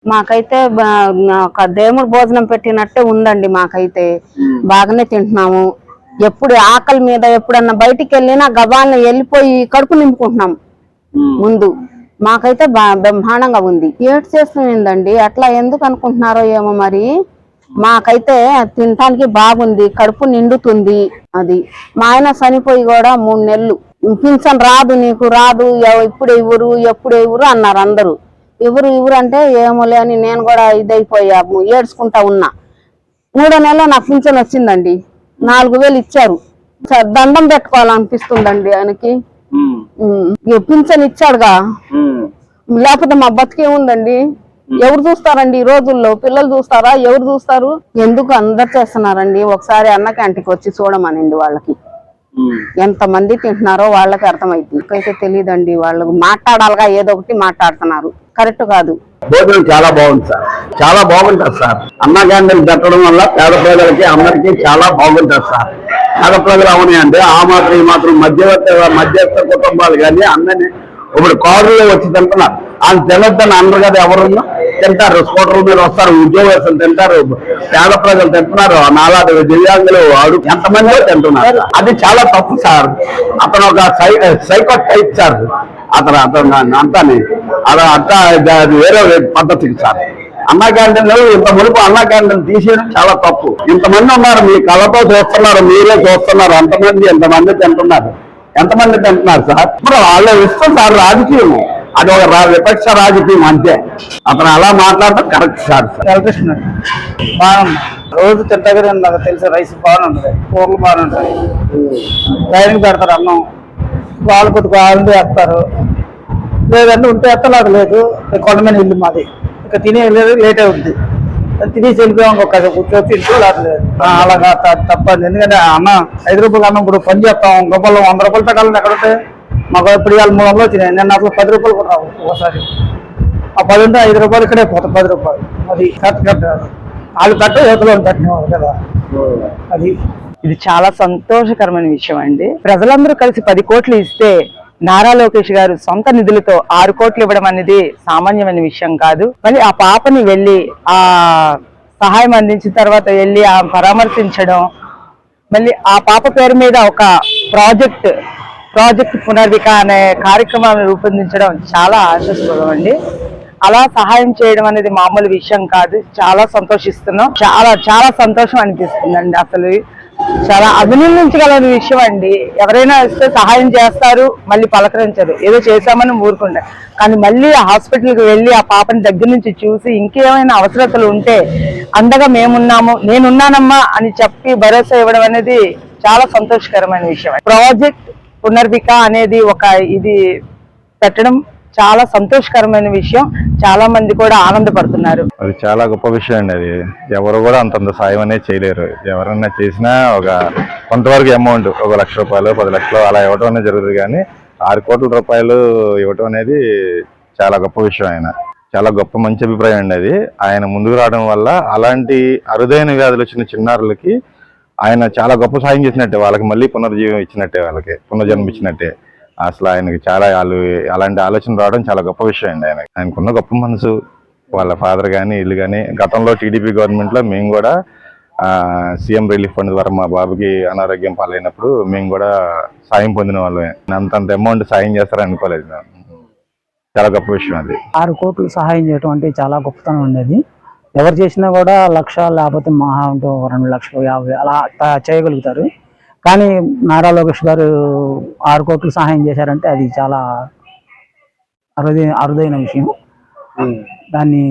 మాకైతే ఒక దేవుడు భోజనం పెట్టినట్టే ఉందండి. మాకైతే బాగానే తింటున్నాము. ఎప్పుడు ఆకలి మీద ఎప్పుడన్నా బయటికి వెళ్ళినా గబాలను వెళ్ళిపోయి కడుపు నింపుకుంటున్నాం. ముందు మాకైతే బ్రహ్మాండంగా ఉంది. ఏడు చేస్తుందండి, అట్లా ఎందుకు అనుకుంటున్నారో ఏమో మరి. మాకైతే తినటానికి బాగుంది, కడుపు నిండుతుంది. అది మా ఆయన చనిపోయి కూడా 3 నెలలు. పింఛన్ రాదు, నీకు రాదు, ఇప్పుడు ఎప్పుడు ఇవ్వరు అన్నారు అందరూ. ఎవరు అంటే ఏమోలే అని నేను కూడా ఇదైపోయా, ఏడ్చుకుంటా ఉన్నా. 3వ నెలలో నాకు పింఛన్ వచ్చిందండి. 4000 ఇచ్చారు. దండం పెట్టుకోవాలనిపిస్తుందండి ఆయనకి. పింఛన్ ఇచ్చాడుగా, లేకపోతే మా బతికే ఉందండి. ఎవరు చూస్తారండి ఈ రోజుల్లో? పిల్లలు చూస్తారా? ఎవరు చూస్తారు? ఎందుకు అందరు చేస్తున్నారండి? ఒకసారి అన్న క్యాంటీన్కి వచ్చి చూడమనండి. వాళ్ళకి ఎంతమంది తింటున్నారో వాళ్ళకి అర్థమైంది. ఇంకైతే తెలియదండి. వాళ్ళు మాట్లాడాలిగా, ఏదో ఒకటి మాట్లాడుతున్నారు. కరెక్ట్ కాదు. భోజనం చాలా బాగుంది సార్, చాలా బాగుంటుంది సార్. అన్న క్యాంటీన్ పెట్టడం వల్ల పేద ప్రజలకి అందరికీ చాలా బాగుంటుంది సార్. పేద ప్రజలు అవునాయంటే ఆ మాత్రం ఈ మాత్రం మధ్యస్థ కుటుంబాలు కానీ అందరినీ ఇప్పుడు కారులో వచ్చి తింటున్నారు. వాళ్ళు తినొద్దని అందరు కదా, ఎవరున్నా తింటారు. స్కూటర్ల మీద వస్తారు, ఉద్యోగస్తులు తింటారు, పేద ప్రజలు తింటున్నారు. నాలాంటి దివ్యాంగులు ఎంతమంది తింటున్నారు. అది చాలా తప్పు సార్. అతను ఒక సైకో టైప్ సార్. అతను అంతాని అంతా వేరే పద్ధతికి సార్. అన్న క్యాంటీన్లు ఇంత మునుపు అన్న క్యాంటీన్ తీసేయడం చాలా తప్పు. ఇంతమంది ఉన్నారు, మీ కళ్ళతో చూస్తున్నారు, మీరే చూస్తున్నారు. ఎంతమంది తింటున్నారు, ఎంతమంది తింటున్నారు సార్. ఇప్పుడు వాళ్ళు ఇష్టం సార్ రాజకీయం. అది ఒక విపక్ష రాజకీయం అంతే. అతను అలా మాట్లాడటం కరెక్ట్ సార్. ఎలక్ట్రిషన్ బాగుంది, రోజు తింటగానే నాకు తెలిసి రైస్ బాగుంటుంది, కూరలు బాగుంటాయి, డైనింగ్ పెడతారు, అన్నం వాళ్ళు కొద్దిగా కావాలంటే వేస్తారు. లేదంటే ఉంటే ఎత్తలాగా లేదు. కొండ మీద ఇల్లు మాది, ఇక తినే లేట్ అవుతుంది. తినేసి వెళ్ళిపోయాం, ఒక్క కూర్చొచ్చి ఇంట్లో లేదు. అలాగా తప్పదు. ఎందుకంటే అన్న 5 రూపాయలు అన్నం ఇప్పుడు పని చేస్తాం. రూపాయలు 100 రూపాయలు తగ్గాలని ఎక్కడంటే మాకు ఇప్పుడు ఇవాళ 300 వచ్చినాయి. నేను అసలు 10 రూపాయలు కూడా రావు ఒకసారి. ఆ 10 ఉంటే 5 రూపాయలు ఇక్కడే పోతాం. 10 రూపాయలు అది కరెక్ట్. వాళ్ళు కట్ట యువతలో కట్టినవారు కదా. అది ఇది చాలా సంతోషకరమైన విషయం అండి. ప్రజలందరూ కలిసి 10 కోట్లు ఇస్తే నారా లోకేష్ గారు సొంత నిధులతో 6 కోట్లు ఇవ్వడం అనేది సామాన్యమైన విషయం కాదు. మళ్ళీ ఆ పాపని వెళ్ళి ఆ సహాయం అందించిన తర్వాత వెళ్ళి ఆ పరామర్శించడం, మళ్ళీ ఆ పాప పేరు మీద ఒక ప్రాజెక్ట్ పునర్విక అనే కార్యక్రమాలను రూపొందించడం చాలా ఆశాస్పదం అండి. అలా సహాయం చేయడం అనేది మామూలు విషయం కాదు. చాలా సంతోషిస్తున్నాం. చాలా సంతోషం అనిపిస్తుందండి. అసలు చాలా అభినందించగల విషయం అండి. ఎవరైనా వస్తే సహాయం చేస్తారు, మళ్ళీ పలకరించరు, ఏదో చేశామని ఊరుకుంటారు. కానీ మళ్ళీ హాస్పిటల్కి వెళ్ళి ఆ పాపని దగ్గర నుంచి చూసి ఇంకేమైనా అవసరతలు ఉంటే అండగా మేమున్నాము, నేనున్నానమ్మా అని చెప్పి భరోసా ఇవ్వడం అనేది చాలా సంతోషకరమైన విషయం. ప్రాజెక్ట్ పునర్విక అనేది ఒక ఇది పెట్టడం చాలా సంతోషకరమైన విషయం. చాలా మంది కూడా ఆనందపడుతున్నారు. అది చాలా గొప్ప విషయం అండి. అది ఎవరు కూడా అంతంత సాయం అనేది చేయలేరు. ఎవరైనా చేసినా ఒక కొంతవరకు అమౌంట్, 1 లక్ష రూపాయలు 10 లక్షలు అలా ఇవ్వడం అనేది జరుగుతుంది. కానీ 6 కోట్ల రూపాయలు ఇవ్వటం అనేది చాలా గొప్ప విషయం. ఆయన చాలా గొప్ప మంచి అభిప్రాయం అండి. అది ఆయన ముందుకు రావడం వల్ల అలాంటి అరుదైన వ్యాధులు వచ్చిన చిన్నారులకి ఆయన చాలా గొప్ప సాయం చేసినట్టే. వాళ్ళకి మళ్ళీ పునర్జీవం ఇచ్చినట్టే, వాళ్ళకి పునర్జన్మ ఇచ్చినట్టే. అసలు ఆయనకి చాలా అలాంటి ఆలోచన రావడం చాలా గొప్ప విషయం అండి. ఆయనకున్న గొప్ప మనసు, వాళ్ళ ఫాదర్ కానీ వీళ్ళు కానీ. గతంలో టీడీపీ గవర్నమెంట్లో మేము కూడా సీఎం రిలీఫ్ ఫండ్ ద్వారా మా బాబుకి అనారోగ్యం పాలైనప్పుడు మేము కూడా సాయం పొందిన వాళ్ళమే. అంతంత అమౌంట్ సాయం చేస్తారని అనుకోలేదు మేము. చాలా గొప్ప విషయం అది. 6 కోట్లు సహాయం చేయడం అంటే చాలా గొప్పతనం ఉండేది. ఎవరు చేసినా కూడా 1 లక్ష లేకపోతే మహా 2 లక్షలు 50 అలా చేయగలుగుతారు. కానీ నారా లోకేష్ గారు 6 కోట్లు సహాయం చేశారంటే అది చాలా అరుదైన విషయం. దాన్ని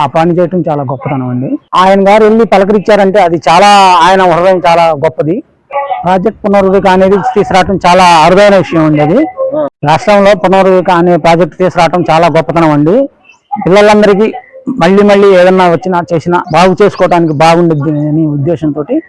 ఆ పని చేయటం చాలా గొప్పతనం అండి. ఆయన గారు వెళ్ళి పలకరించారంటే అది చాలా, ఆయన హృదయం చాలా గొప్పది. ప్రాజెక్ట్ పునర్విక అనేది తీసుకురావటం చాలా అరుదైన విషయం అండి. అది రాష్ట్రంలో పునర్విక అనే ప్రాజెక్ట్ తీసుకురావటం చాలా గొప్పతనం అండి. పిల్లలందరికీ మళ్ళీ ఏదన్నా వచ్చినా చేసినా బాగు చేసుకోవడానికి బాగుండద్ది అనే ఉద్దేశంతో